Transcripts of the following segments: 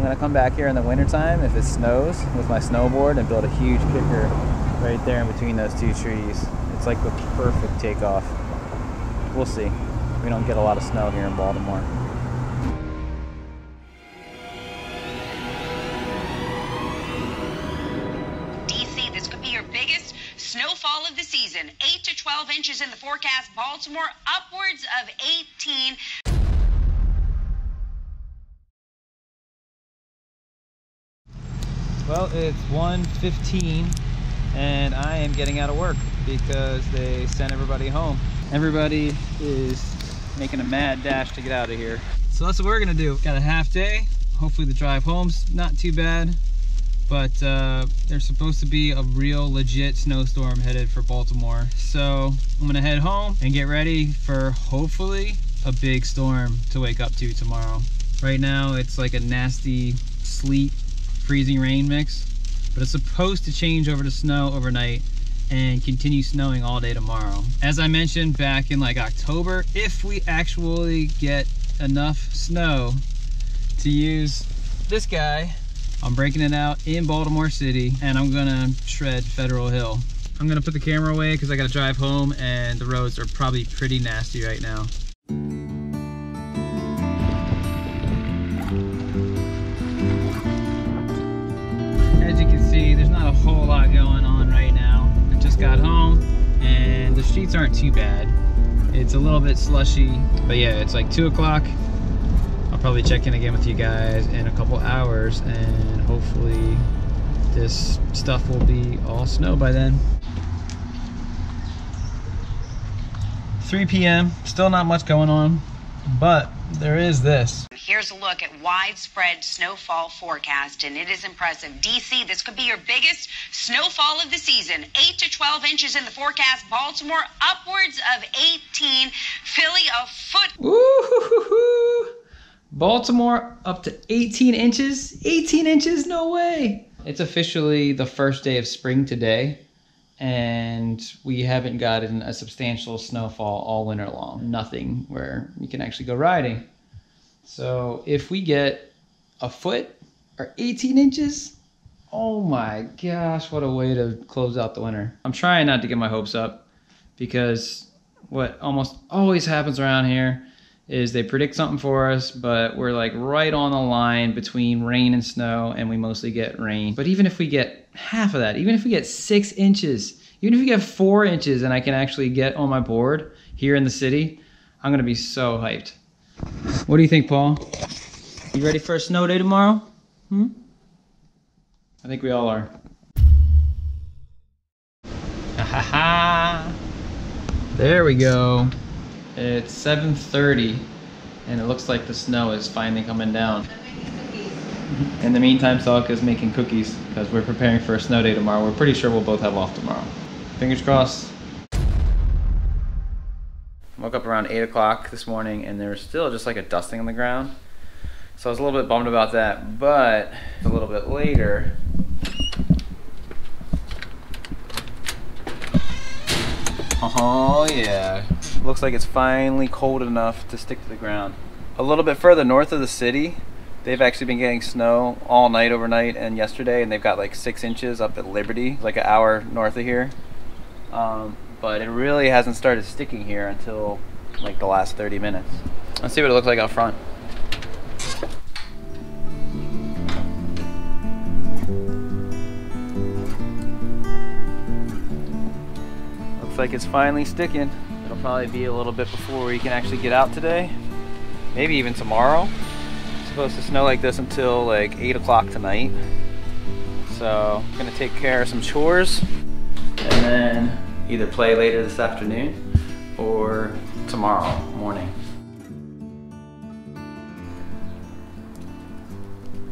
I'm gonna come back here in the wintertime if it snows with my snowboard and build a huge kicker right there in between those two trees. It's like the perfect takeoff. We'll see. We don't get a lot of snow here in Baltimore. DC, this could be your biggest snowfall of the season. 8 to 12 inches in the forecast. Baltimore, upwards of 18. Well, it's 1:15 and I am getting out of work because they sent everybody home. Everybody is making a mad dash to get out of here. So that's what we're gonna do. Got a half day. Hopefully the drive home's not too bad, but there's supposed to be a real legit snowstorm headed for Baltimore. So I'm gonna head home and get ready for hopefully a big storm to wake up to tomorrow. Right now it's like a nasty sleet, freezing rain mix, but it's supposed to change over to snow overnight and continue snowing all day tomorrow. As I mentioned back in like October, if we actually get enough snow to use this guy, I'm breaking it out in Baltimore City and I'm gonna shred Federal Hill. I'm gonna put the camera away because I gotta drive home and the roads are probably pretty nasty right now. As you can see, there's not a whole lot going on right now. I just got home and the streets aren't too bad. It's a little bit slushy, but yeah, it's like 2 o'clock. I'll probably check in again with you guys in a couple hours and hopefully this stuff will be all snow by then. 3 p.m., still not much going on, but there is this. Here's a look at widespread snowfall forecast, and it is impressive. DC, this could be your biggest snowfall of the season. 8 to 12 inches in the forecast. Baltimore, upwards of 18. Philly, a foot. Ooh, Baltimore up to 18 inches. 18 inches, no way. It's officially the first day of spring today, and we haven't gotten a substantial snowfall all winter long. Nothing where we can actually go riding. So if we get a foot or 18 inches, oh my gosh, what a way to close out the winter. I'm trying not to get my hopes up because what almost always happens around here is they predict something for us, but we're like right on the line between rain and snow, and we mostly get rain. But even if we get half of that, even if we get 6 inches, even if we get 4 inches and I can actually get on my board here in the city, I'm gonna be so hyped. What do you think, Paul? You ready for a snow day tomorrow? I think we all are. Ha ha ha! There we go. It's 7:30 and it looks like the snow is finally coming down. In the meantime, Salka's making cookies because we're preparing for a snow day tomorrow. We're pretty sure we'll both have off tomorrow. Fingers crossed. Woke up around 8 o'clock this morning and there was still just like a dusting on the ground. So I was a little bit bummed about that, but a little bit later, oh yeah, looks like it's finally cold enough to stick to the ground. A little bit further north of the city, they've actually been getting snow all night, overnight, and yesterday, and they've got like 6 inches up at Liberty, like an hour north of here. But it really hasn't started sticking here until like the last 30 minutes. Let's see what it looks like out front. Looks like it's finally sticking. It'll probably be a little bit before we can actually get out today. Maybe even tomorrow. It's supposed to snow like this until like 8 o'clock tonight. So I'm gonna take care of some chores and then either play later this afternoon or tomorrow morning.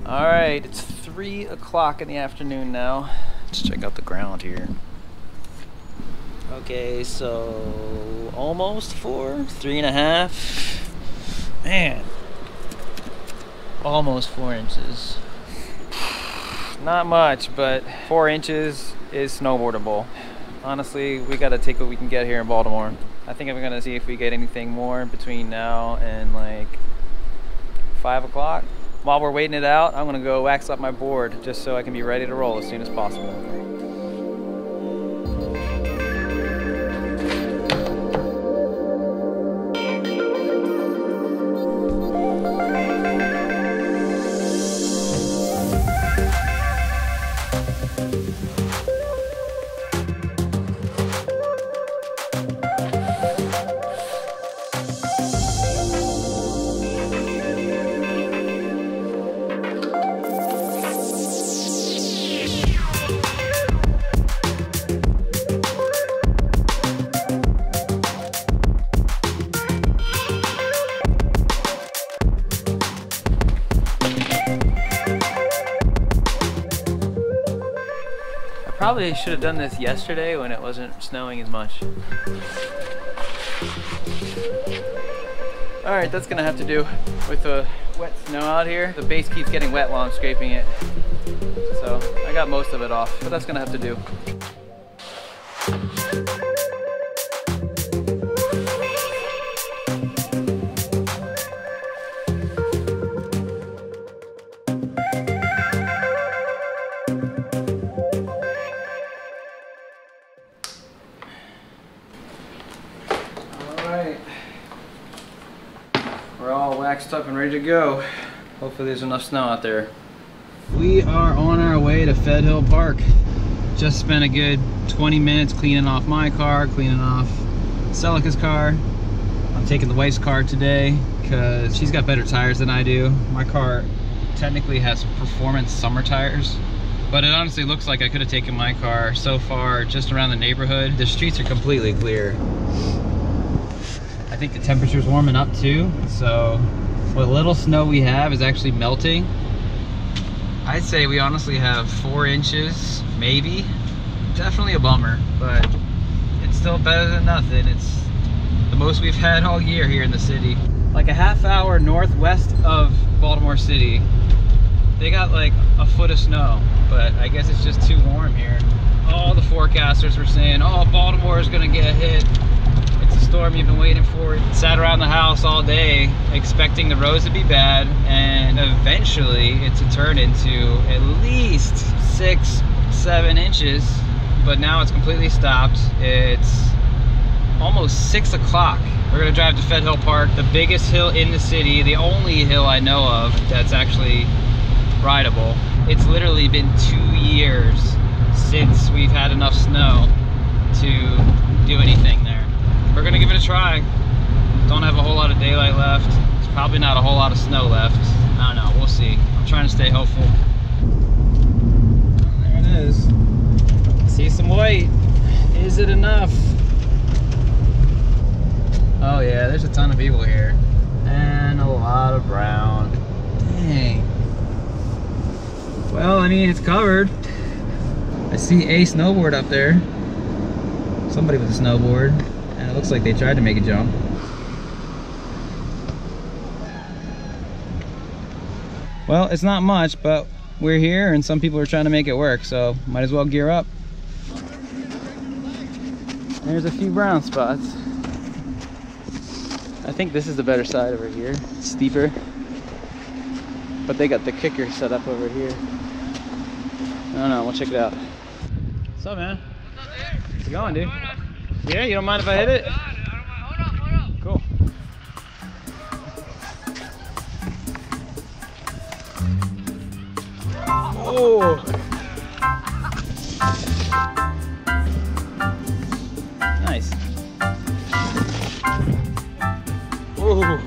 All right, it's 3 o'clock in the afternoon now. Let's check out the ground here. Okay, so almost 4, 3.5. Man, almost 4 inches. Not much, but 4 inches is snowboardable. Honestly, we gotta take what we can get here in Baltimore. I think I'm gonna see if we get anything more between now and like 5 o'clock. while we're waiting it out, I'm gonna go wax up my board just so I can be ready to roll as soon as possible. Probably should have done this yesterday when it wasn't snowing as much. All right, that's gonna have to do with the wet snow out here. The base keeps getting wet while I'm scraping it. So I got most of it off, but that's gonna have to do. We're all waxed up and ready to go. Hopefully there's enough snow out there. We are on our way to Fed Hill Park. Just spent a good 20 minutes cleaning off my car, cleaning off Celica's car. I'm taking the wife's car today because she's got better tires than I do. My car technically has performance summer tires, but it honestly looks like I could have taken my car so far just around the neighborhood. The streets are completely clear. I think the temperature's warming up too, so what little snow we have is actually melting. I'd say we honestly have 4 inches, maybe. Definitely a bummer, but it's still better than nothing. It's the most we've had all year here in the city. Like a half hour northwest of Baltimore City, they got like a foot of snow, but I guess it's just too warm here. All the forecasters were saying, oh, Baltimore is gonna get hit. It's a storm you've been waiting for. Sat around the house all day expecting the roads to be bad, and eventually it to turn into at least 6-7 inches, but now it's completely stopped. It's almost 6 o'clock. We're gonna drive to Fed Hill Park, the biggest hill in the city, the only hill I know of that's actually rideable. It's literally been 2 years since we've had enough snow to do anything there. We're gonna give it a try. Don't have a whole lot of daylight left. There's probably not a whole lot of snow left. I don't know, we'll see. I'm trying to stay hopeful. There it is. See some white. Is it enough? Oh yeah, there's a ton of people here. And a lot of brown. Dang. Well, I mean, it's covered. I see a snowboard up there. Somebody with a snowboard. And it looks like they tried to make a jump. Well, it's not much, but we're here and some people are trying to make it work, so might as well gear up. There's a few brown spots. I think this is the better side over here. It's steeper. But they got the kicker set up over here. I don't know, we'll check it out. What's up, man? What's up, dude? How's it going, dude? Yeah, you don't mind if I hit it? No, I don't mind. Hold up. Cool. Oh! Nice. Oh!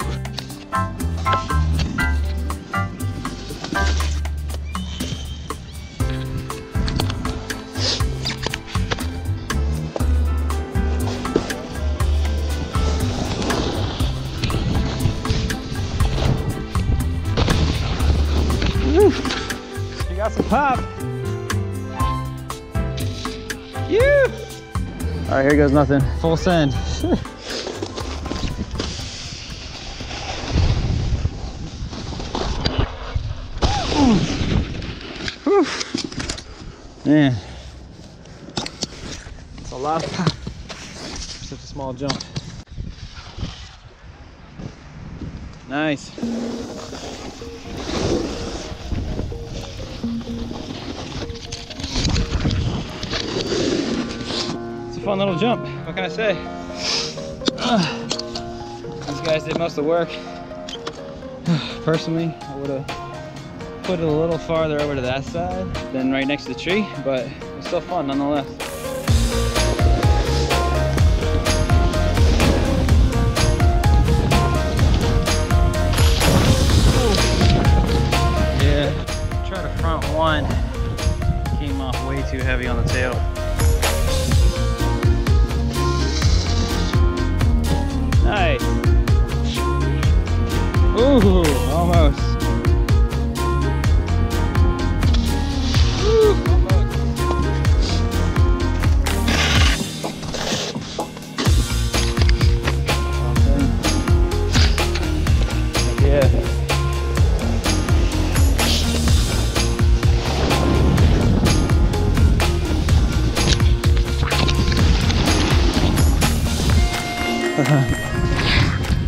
You got some pop. Yeah. All right, here goes nothing. Full send. Man, it's a lot of pop for such a small jump. Nice. It's a fun little jump. What can I say? These guys did most of the work. Personally, I would have put it a little farther over to that side than right next to the tree, but it's still fun nonetheless. Yeah, try to front one. Came off way too heavy on the tail. Nice. Ooh, almost. Ooh, almost. Okay. Yeah.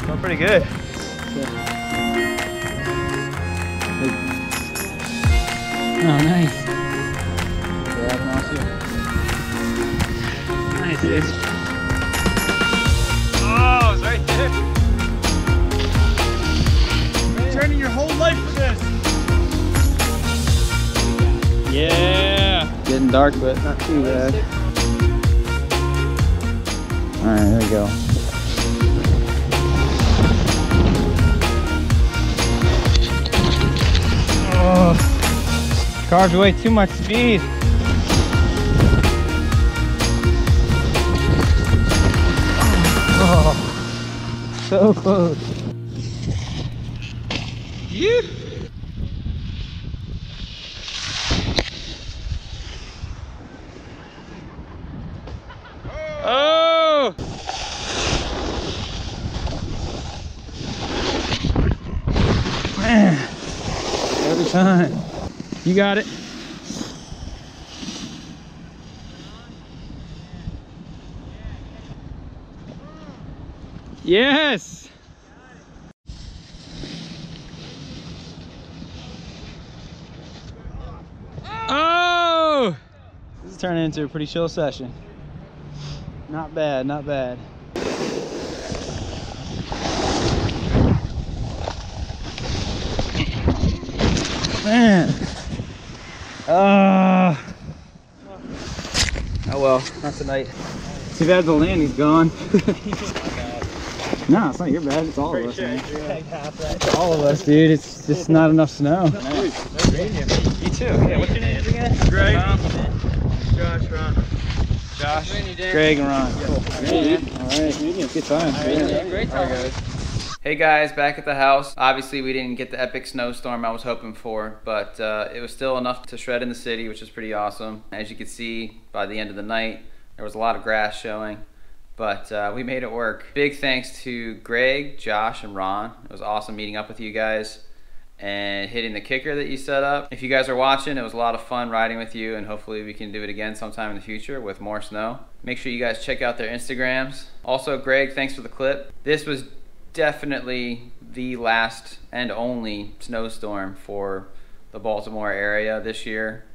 Felt pretty good. Oh, nice. Nice, dude. Oh, it's right there. You're turning your whole life for this. Yeah. Getting dark, but not too bad. All right, there we go. Oh. Carved away too much speed. Oh, so close. Yeah. Oh. Man, every time. You got it. Yes. Oh! This is turning into a pretty chill session. Not bad, not bad. Man. Oh well, not tonight. Too bad the landing's gone. No, it's not your bad. It's all of us, man. It's all of us, dude. It's just not enough snow. Nice meeting you. You too. Yeah, what's your names again? Greg. Josh, Ron. Josh, Greg, and Ron. Cool. Yeah, all right. Good time. Yeah, great time. All right, guys. Hey guys, back at the house. Obviously we didn't get the epic snowstorm I was hoping for, but it was still enough to shred in the city, which is pretty awesome. As you can see, by the end of the night, there was a lot of grass showing, but we made it work. Big thanks to Greg, Josh, and Ron. It was awesome meeting up with you guys and hitting the kicker that you set up. If you guys are watching, it was a lot of fun riding with you, and hopefully we can do it again sometime in the future with more snow. Make sure you guys check out their Instagrams. Also, Greg, thanks for the clip. This was definitely the last and only snowstorm for the Baltimore area this year.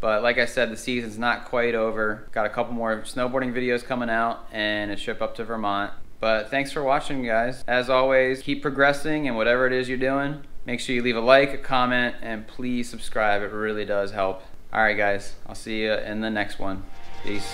But like I said, the season's not quite over. Got a couple more snowboarding videos coming out and a trip up to Vermont. But thanks for watching, guys. As always, keep progressing in whatever it is you're doing. Make sure you leave a like, a comment, and please subscribe. It really does help. All right, guys, I'll see you in the next one. Peace.